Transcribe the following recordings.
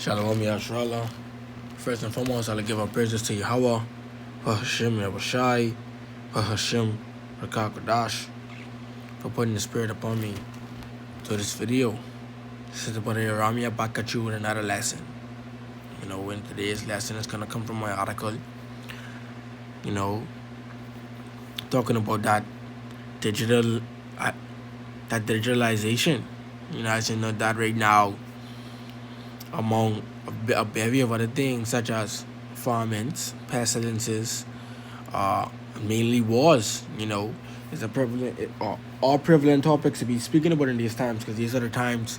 Shalom Yashrallah. First and foremost, I'll give our praises to Yahweh, for Hashem Yahushai, for Hashem Rakakadash, for putting the spirit upon me to this video. This is the brother Ramya back at you with another lesson. In today's lesson is gonna come from my article. Talking about that digitalization. As you know that right now, among a bevy of other things such as famines, pestilences, mainly wars, is a prevalent, all prevalent topics to be speaking about in these times, because these are the times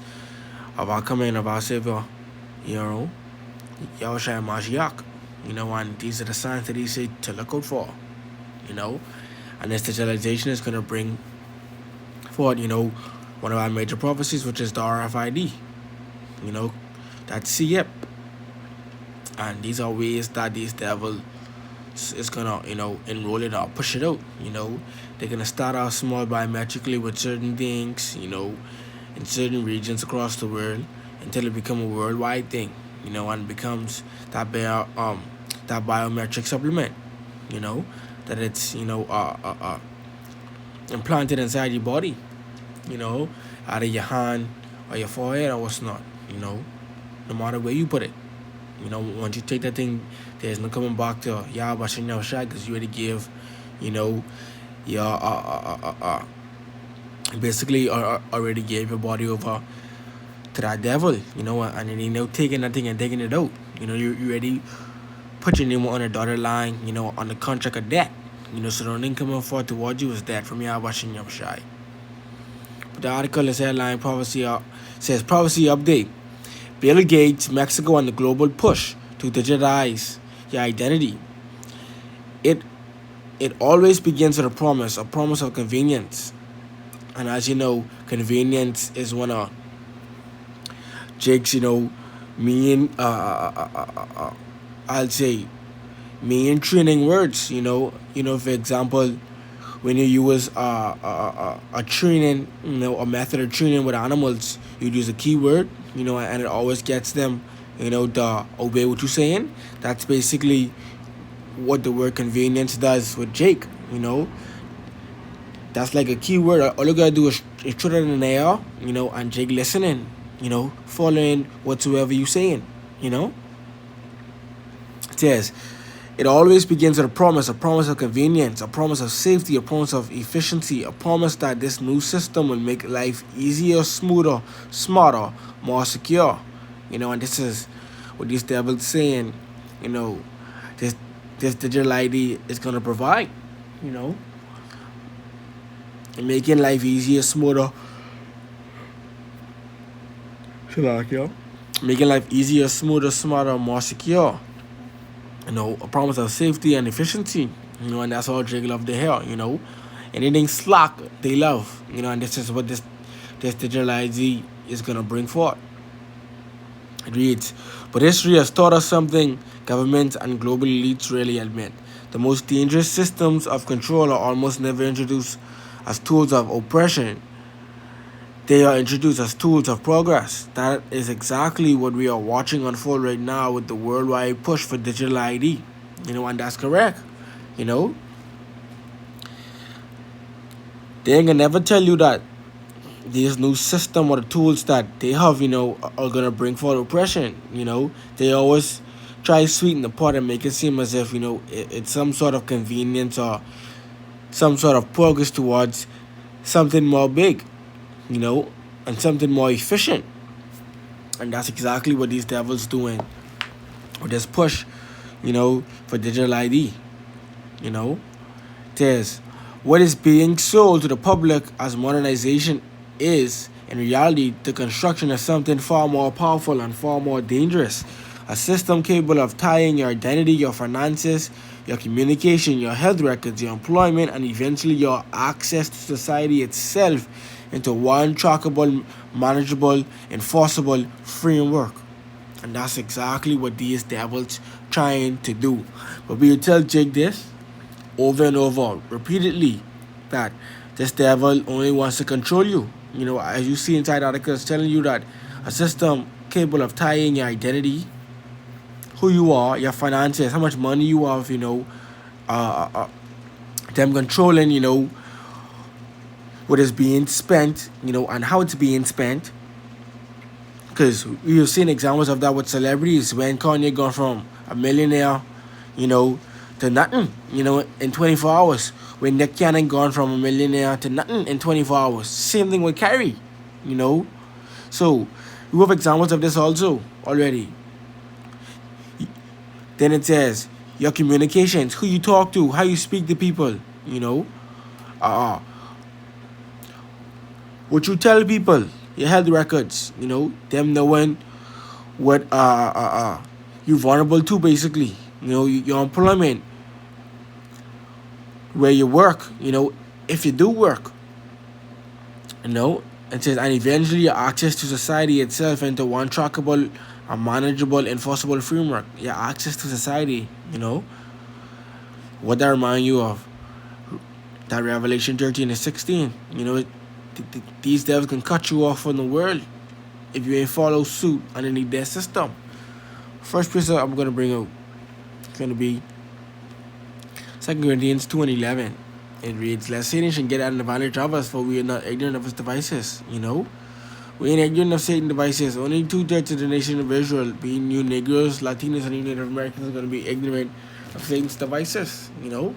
of our coming of our Savior, Yahushua Mashiach, and these are the signs that he said to look out for, and this digitalization is going to bring forward, one of our major prophecies, which is the RFID, that's CIP. And these are ways that these devils is gonna, enroll it or push it out. They're gonna start out small biometrically with certain things, in certain regions across the world until it becomes a worldwide thing, and becomes that biometric supplement, that it's, implanted inside your body, out of your hand or your forehead or what's not, no matter where you put it. Once you take that thing, there's no coming back to Yahweh Yahushua, because you already give, your basically already gave your body over to that devil, and then taking that thing and taking it out. You already put your name on a dotted line, on the contract of debt, so the only thing coming forward towards you is that from Yahweh Yahushua. But the article is headline says prophecy update. Bill Gates, Mexico, and the global push to digitize your identity. It always begins with a promise of convenience. And as you know, convenience is one of Jake's, main, I'll say, main training words. For example, when you use a training, a method of training with animals, you'd use a keyword, and it always gets them, to obey what you're saying. That's basically what the word convenience does with Jake, That's like a keyword. All you gotta do is throw it in the air, and Jake listening, following whatsoever you're saying, It says, it always begins with a promise of convenience, a promise of safety, a promise of efficiency, a promise that this new system will make life easier, smoother, smarter, more secure. And this is what these devils saying, this digital ID is going to provide, and making life easier, smoother, making life easier, smoother, smarter, more secure. A promise of safety and efficiency, and that's all Jake love to hear, Anything slack, they love, and this is what this digital ID is going to bring forth. It reads, but history has taught us something governments and global elites rarely admit. The most dangerous systems of control are almost never introduced as tools of oppression. They are introduced as tools of progress. That is exactly what we are watching unfold right now with the worldwide push for digital ID. And that's correct. They ain't gonna never tell you that this new system or the tools that they have, are gonna bring forth oppression. They always try to sweeten the pot and make it seem as if, it's some sort of convenience or some sort of progress towards something more big. And something more efficient. And that's exactly what these devils doing with this push, for digital ID. There's what is being sold to the public as modernization is, in reality, the construction of something far more powerful and far more dangerous. A system capable of tying your identity, your finances, your communication, your health records, your employment, and eventually your access to society itself into one trackable, manageable, enforceable framework. And that's exactly what these devils trying to do. But we tell Jake this over and over, repeatedly, that this devil only wants to control you. As you see inside articles telling you that a system capable of tying your identity, who you are, your finances, how much money you have, uh, uh, them controlling, what is being spent, and how it's being spent. Because we've seen examples of that with celebrities when Kanye gone from a millionaire, you know, to nothing, in 24 hours. When Nick Cannon gone from a millionaire to nothing in 24 hours. Same thing with Kyrie, you know. So we have examples of this also already. Then it says your communications, who you talk to, how you speak to people, uh, what you tell people, your health records, them knowing what you're vulnerable to basically, your employment, where you work, if you do work, it says, and eventually your access to society itself into one trackable and manageable enforceable framework. Your access to society, what that remind you of? That Revelation 13 and 16, these devils can cut you off from the world if you ain't follow suit underneath their system. First place I'm going to bring out is going to be 2 Corinthians 2 and 11. It reads, "Lest Satan should get an advantage of us, for we are not ignorant of his devices." We ain't ignorant of Satan's devices. Only 2/3 of the nation of Israel, being you Negroes, Latinos, and Native Americans, are going to be ignorant of Satan's devices. You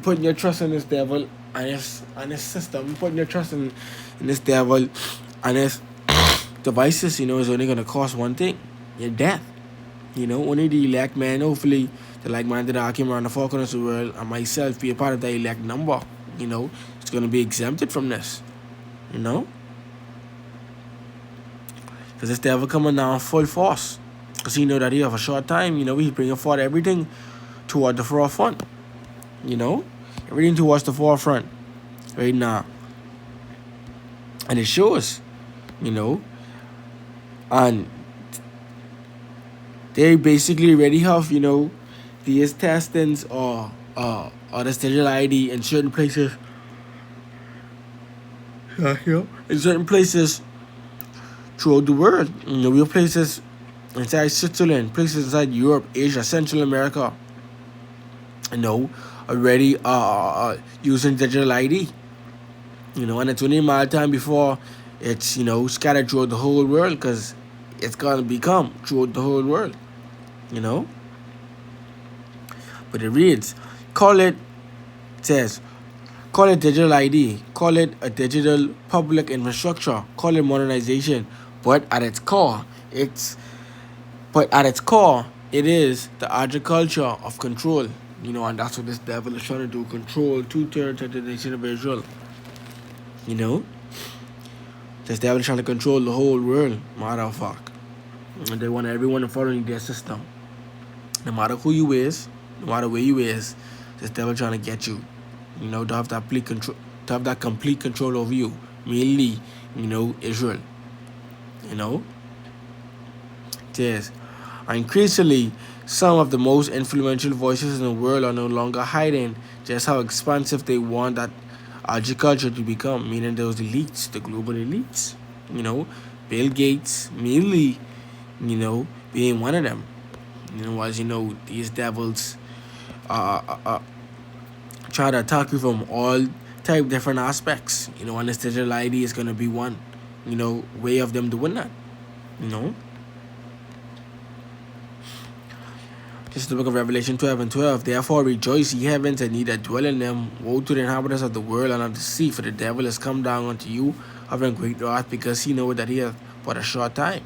putting your trust in this devil and his system. You putting your trust in this devil and his devices, is only going to cost one thing: your death. Only the elect man, hopefully, the like minded that came around the four corners of the world, and myself be a part of that elect number. It's going to be exempted from this. Because this devil coming down full force. Because he know that he have a short time, he's bringing forth everything toward the forefront. Everything towards the forefront right now. And it shows, and they basically already have, these testings or the digital ID in certain places. In certain places throughout the world. We have places inside Switzerland, places inside Europe, Asia, Central America, already using digital ID. And it's only a matter of time before it's, scattered throughout the whole world, because it's going to become throughout the whole world, But it reads, it says, call it digital ID, call it a digital public infrastructure, call it modernization, but at its core, it is the agriculture of control, and that's what this devil is trying to do: control 2/3 of the nation of Israel. This devil is trying to control the whole world, matter of fact, and they want everyone following their system. No matter who you is, no matter where you is, this devil trying to get you, to have that complete control over you, mainly, Israel. It says, increasingly, some of the most influential voices in the world are no longer hiding just how expansive they want that agriculture to become, meaning those elites, the global elites. Bill Gates, mainly, being one of them. As these devils try to attack you from all type different aspects, and this digital ID is going to be one, way of them doing that, This is the book of Revelation 12 and 12. Therefore rejoice, ye heavens, and ye that dwell in them. Woe to the inhabitants of the world and of the sea, for the devil is come down unto you, having great wrath, because he knoweth that he hath but a short time.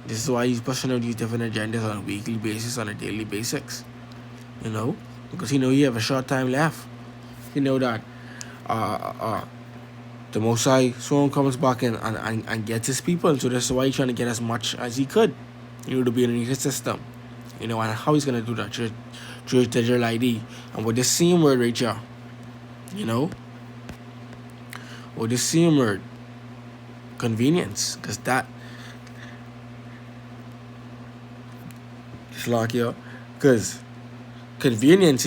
This is why he's pushing out these different agendas on a weekly basis, on a daily basis. Because he know he have a short time left. He know that the Most High soon comes back and gets his people. So that's why he's trying to get as much as he could, to be underneath his system. And how he's gonna do that through his digital ID. And with this same word right here, with this same word, convenience, because that it's like here, because convenience,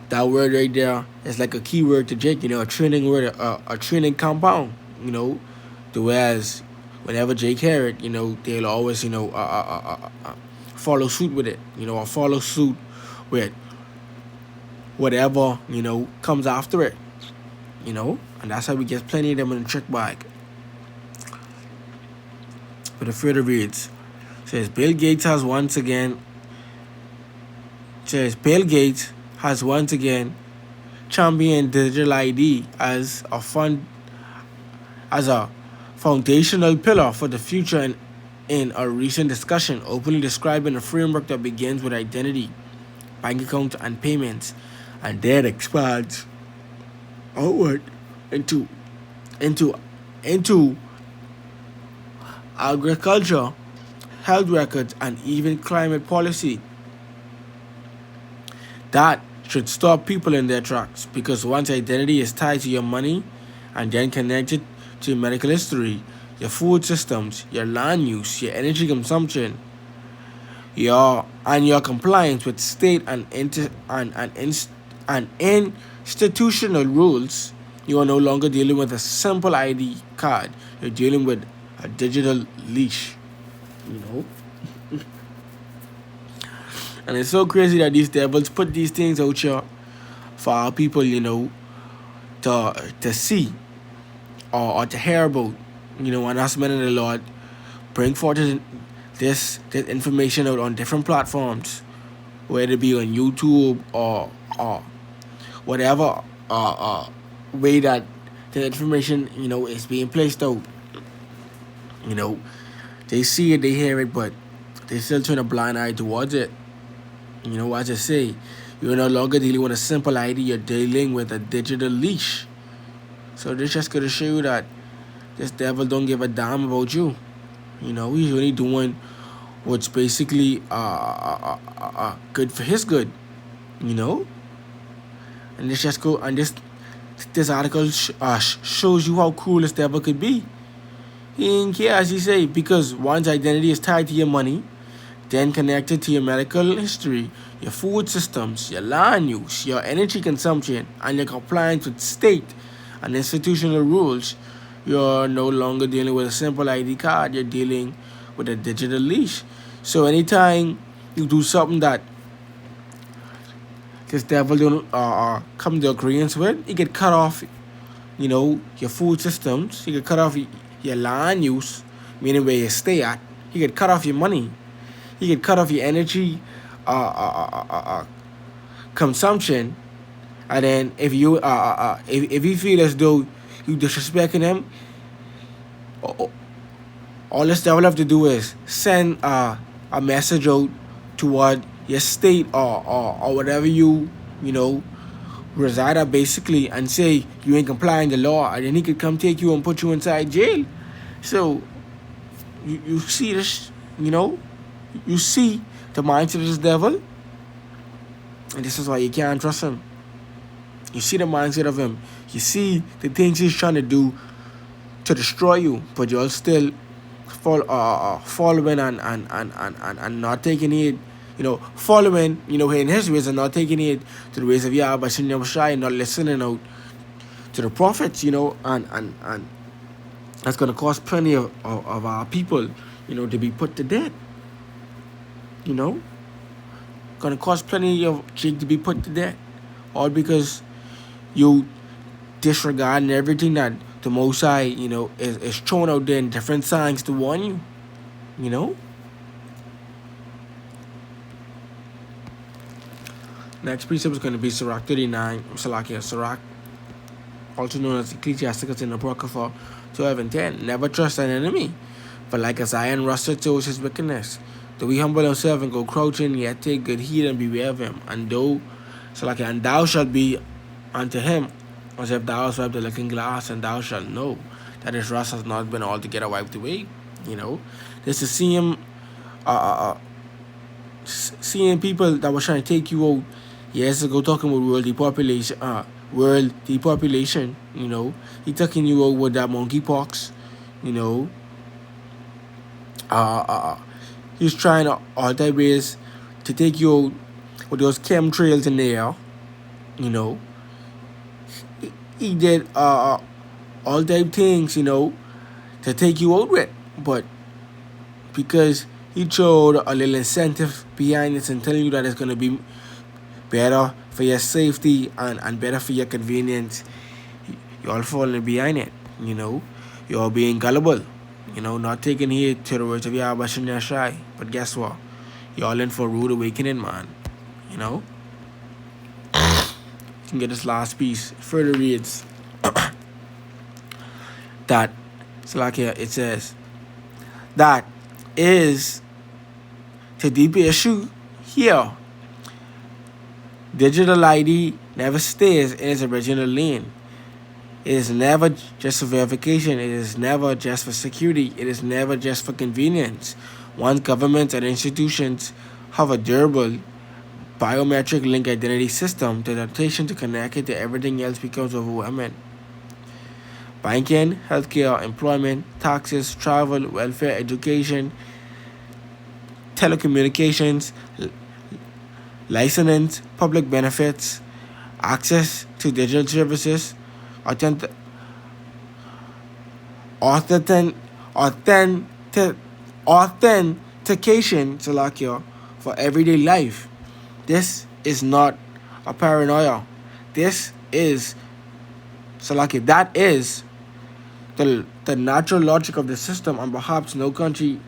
that word right there is like a key word to Jake, a training word, a training compound, to whereas whenever Jake hear it, they'll always, follow suit with it, or follow suit with whatever, comes after it, and that's how we get plenty of them in the trick bag. But the further reads, says Bill Gates has once again says Bill Gates has once again championed digital ID as a foundational pillar for the future in a recent discussion, openly describing a framework that begins with identity, bank accounts, and payments, and then expands outward into into into agriculture, health records, and even climate policy. That should stop people in their tracks because once identity is tied to your money and then connected to your medical history, your food systems, your land use, your energy consumption, your compliance with state and institutional rules, you are no longer dealing with a simple ID card. You're dealing with a digital leash. You know, and it's so crazy that these devils put these things out here for our people, to see or to hear about. And us men of the Lord bring forth this information out on different platforms, whether it be on YouTube or whatever way that the information is being placed out. You know, they see it, they hear it, but they still turn a blind eye towards it. As I say, you're no longer dealing with a simple ID, you're dealing with a digital leash. So this just gonna show you that this devil don't give a damn about you. He's only doing what's basically good for his good. You know, and this article shows you how cruel this devil could be. He ain't care, as he say, because one's identity is tied to your money, then connected to your medical history, your food systems, your land use, your energy consumption, and your compliance with state and institutional rules. You're no longer dealing with a simple ID card, you're dealing with a digital leash. So anytime you do something that this devil don't come to agreement with, you get cut off, your food systems, you get cut off your land use, meaning where you stay at, you get cut off your money, you get cut off your energy consumption, and then if you feel as though you disrespecting him, all this devil have to do is send a message out toward your state or whatever you know reside at basically, and say you ain't complying the law, and then he could come take you and put you inside jail. So you see this, you see the mindset of this devil, and this is why you can't trust him. You see the mindset of him. You see the things he's trying to do to destroy you, but you're still following and not taking it. Following, in his ways and not taking it to the ways of Yahweh Shem Shai, and not listening out to the prophets, and that's going to cause plenty of our people, to be put to death. Going to cause plenty of Jake to be put to death. All because you disregarding everything that the Most High, is thrown out there in different signs to warn you. Next precept is going to be Sirach 39, Sirach, also known as Ecclesiasticus in the Apocrypha 12 and 10. Never trust an enemy, for like as iron rusted, so is his wickedness. Though he humble himself and go crouching, yet take good heed and beware of him. And thou shalt be unto him as if thou hast wiped the looking glass, and thou shalt know that his rust has not been altogether wiped away. This is seeing people that were trying to take you out years ago, talking about world depopulation. He taking you out with that monkeypox. He's trying all type ways to take you out with those chemtrails in the air. He did all type things, to take you out with. but because he showed a little incentive behind it and telling you that it's gonna be better for your safety and better for your convenience, you're falling behind it, you know. You're being gullible, not taking heed to the words of Yahweh Shem Yashai. But guess what? You're all in for a rude awakening, man. You know? You can get this last piece. It further reads that, Salakia, it says, that is the deep issue here. Digital ID never stays in its original lane. It is never just for verification. It is never just for security. It is never just for convenience. Once governments and institutions have a durable biometric link identity system, the temptation to connect it to everything else becomes overwhelming. Banking, healthcare, employment, taxes, travel, welfare, education, telecommunications, licensing, public benefits, access to digital services, authentic, authentic, authentication, Salakia, for everyday life. This is not a paranoia. This is, Salakia, that is the natural logic of the system, and perhaps no country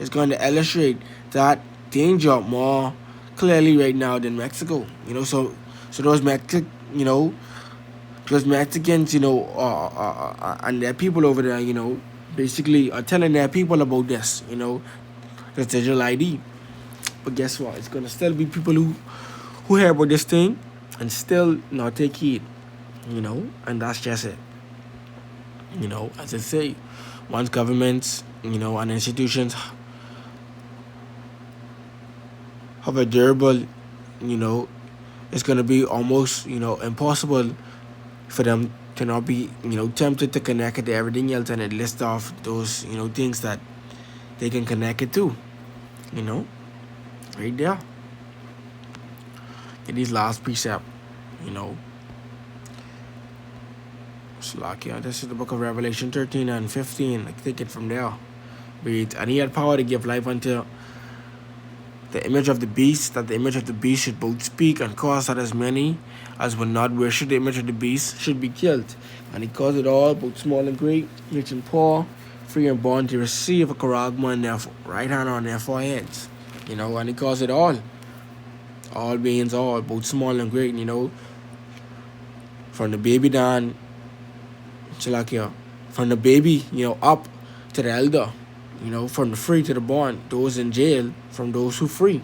is going to illustrate that danger more clearly right now than Mexico. So those Mexicans, and their people over there, basically are telling their people about this, the digital ID. But guess what? It's gonna still be people who hear about this thing and still not take heed, and that's just it. As I say, once governments, and institutions have a durable, it's gonna be almost, impossible for them to not be, tempted to connect it to everything else, and it lists off those, things that they can connect it to, right there. In these last precept, Slakia, this is the book of Revelation 13 and 15. I take it from there. Read, and he had power to give life unto the image of the beast, that the image of the beast should both speak and cause that as many as would not worship the image of the beast should be killed. And he caused it all, both small and great, rich and poor, free and bond, to receive a charagma in their right hand on their foreheads. And he caused it all beings, all, both small and great, from the baby down, Chilakia, from the baby, up to the elder, from the free to the born, those in jail, from those who free,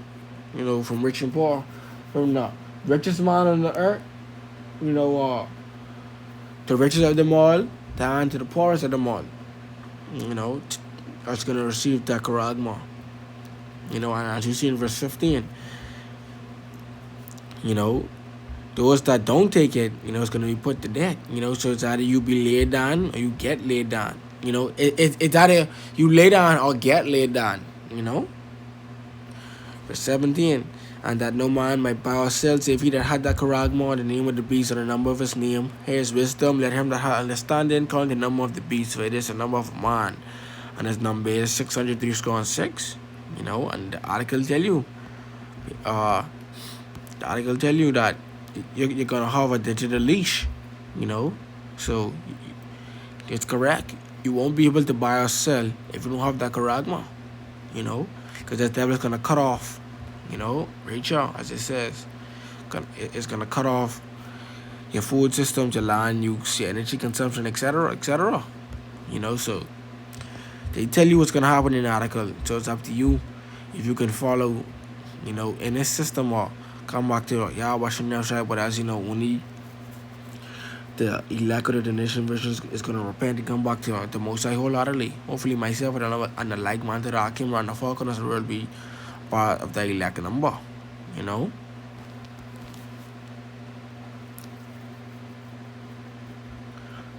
from rich and poor, from the richest man on the earth, the richest of them all, down to the poorest of them all, that's going to receive that charagma. And as you see in verse 15, those that don't take it, it's going to be put to death. So it's either you be laid down or you get laid down. It's either you lay down or get laid down. Verse 17, and that no man might buy or sell save he that had that charagma, the name of the beast, or the number of his name. Here is wisdom. Let him that hath understanding count the number of the beast, for it is the number of a man, and his number is 636. And the article tell you, that you're gonna have a digital leash, so it's correct. You won't be able to buy or sell if you don't have that charagma, because the devil is gonna cut off, Rachel, as it says, it's gonna cut off your food system, your land use, your energy consumption, etc., etc. So they tell you what's gonna happen in the article, so it's up to you if you can follow, in this system, or come back to Yahweh Shem Yahshua. But as you know, only the elect of the nation version is going to repent and come back to the Most High wholeheartedly. Hopefully myself and the like-minded Akim around the four corners of the world be part of the elect number,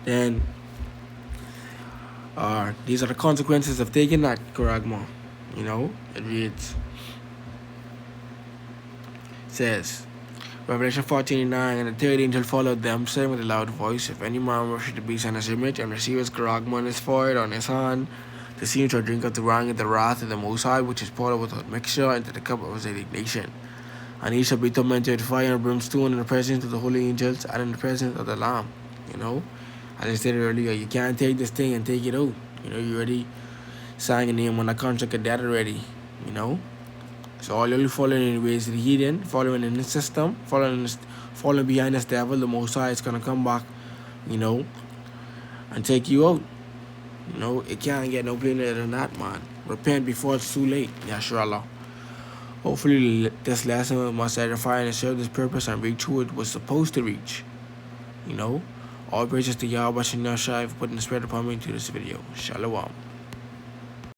Then, these are the consequences of taking that charagma, It reads, says, Revelation 14:9, and the third angel followed them, saying with a loud voice, if any man worship the beast and his image, and receive his charagma on his forehead, on his hand, the same shall drink of the wine of the wrath of the Most High, which is poured out without mixture into the cup of his indignation. And he shall be tormented with fire and brimstone in the presence of the holy angels and in the presence of the Lamb. You know, as I said earlier, you can't take this thing and take it out. You know, you already signed your name on a contract of that already. You know, so all you're following in the ways of the heathen, following in the system, following behind this devil, the Most High is gonna come back. You know, and take you out. You know, it can't get no plainer than that, man. Repent before it's too late. Yashrallah. Hopefully this lesson must edify and serve this purpose and reach who it was supposed to reach. You know? All praises to Yahweh Shem Yahshua for putting the spirit upon me into this video. Shalom.